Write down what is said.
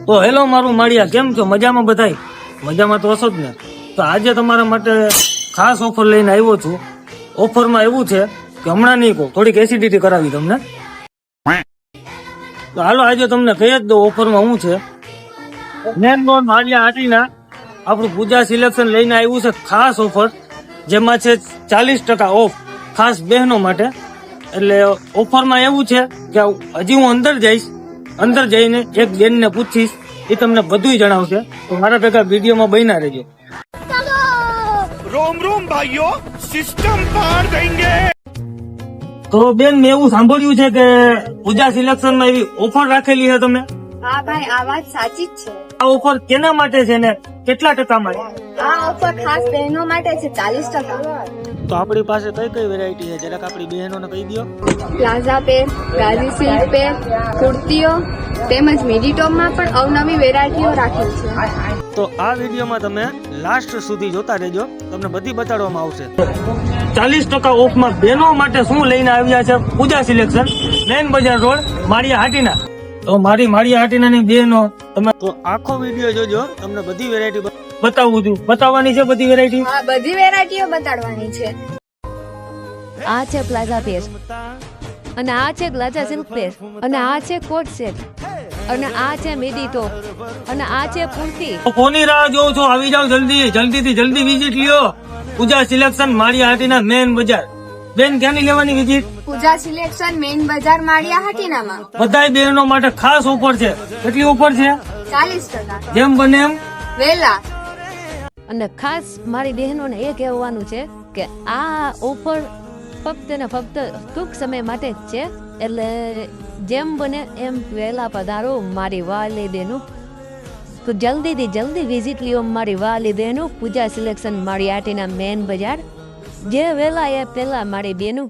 તો હેલો મારું માળિયા, કેમ છો? મજામાં બધાય? મજામાં તો હશો જ ને. તો આજે તમારા માટે ખાસ ઓફર લઈને આવ્યો છું. ઓફરમાં એવું છે કે હમણાં નહીં કહું, થોડીક એસિડિટી કરાવી તમને. તો હાલો આજે તમને કહી જ દઉં ઓફરમાં શું છે. મેન રોડ માળિયા હાટીના આપણું પૂજા સિલેક્શન લઈને આવ્યું છે ખાસ ઓફર, જેમાં છે 40% ઓફ ખાસ બહેનો માટે. એટલે ઓફરમાં એવું છે કે હજી હું અંદર જઈશ, અંદર જઈને એક બેનને પૂછીશ, એ તમને બધું જણાવશે. તો મારા ભેગા વિડીયોમાં બન્યા રહેજો. रोम रोम भाइयों, सिस्टम पार देंगे। તો બેન, મેં એવું સાંભળ્યું છે કે પૂજા સિલેક્શનમાં એવી ઓફર રાખેલી છે તમે? હા ભાઈ, આ વાત સાચી જ છે. આ ઓફર કેના માટે છે ને કેટલા ટકામાં? આ ઓફર ખાસ બહેનો માટે છે, 40%. તો આપણી પાસે કઈ કઈ વેરાયટી છે જરાક આપણી બહેનોને કહી દો. પ્લાઝા પેર, ગાઝી સિલ્ક પેર, કુર્તીઓ તેમજ મિડી ટોપમાં પણ અવનવી વેરાયટીઓ રાખેલ છે. તો આ વિડીયોમાં તમે લાસ્ટ સુધી જોતા રહેજો, તમને બધી બતાડવામાં આવશે. 40% ઓફમાં બહેનો માટે શું લઈને આવ્યા છે પૂજા સિલેક્શન, મેન બજાર રોડ, માળિયા હાટીના. તો મારી માળિયા હાટીનાની બહેનો તમે તો આખો વિડીયો જોજો, તમને બધી વેરાયટી બતાવું છું. બતાવવાની છે બધી વેરાયટી. હા, બધી વેરાયટીઓ બતાડવાની છે. આ છે પ્લાઝા પેર, અને આ છે ગ્લાઝા સિલ્ક પેર, અને આ છે કોટ સેટ, અને આ છે મિડી ટોપ, અને આ છે કુર્તી. કોની રાહ જોઉં છો? આવી જાવ જલ્દી, જલ્દીથી જલ્દી વિઝિટ લ્યો. પૂજા સિલેક્શન માળિયા હાટીના મેન બજાર. બેન, ક્યાંની લેવાની વિઝિટ? પૂજા સિલેક્શન મેઇન બજાર માળિયા હાટીનામાં બધાય બહેનો માટે ખાસ ઓફર છે. કેટલી ઓફર છે? 40%. જેમ બને એમ વેલા. અને ખાસ મારી બહેનોને એ કહેવાનું છે કે આ ઓફર ફક્ત ને ફક્ત ટૂંક સમય માટે જ છે, એટલે જેમ બને એમ વહેલા પધારો મારી વાલી બહેનો. તો જલ્દીથી જલ્દી વિઝિટ લ્યો મારી વાલી બહેનો, પૂજા સિલેક્શન મારી આટીના મેન બજાર. જે વહેલા એ પહેલા મારી બહેનો.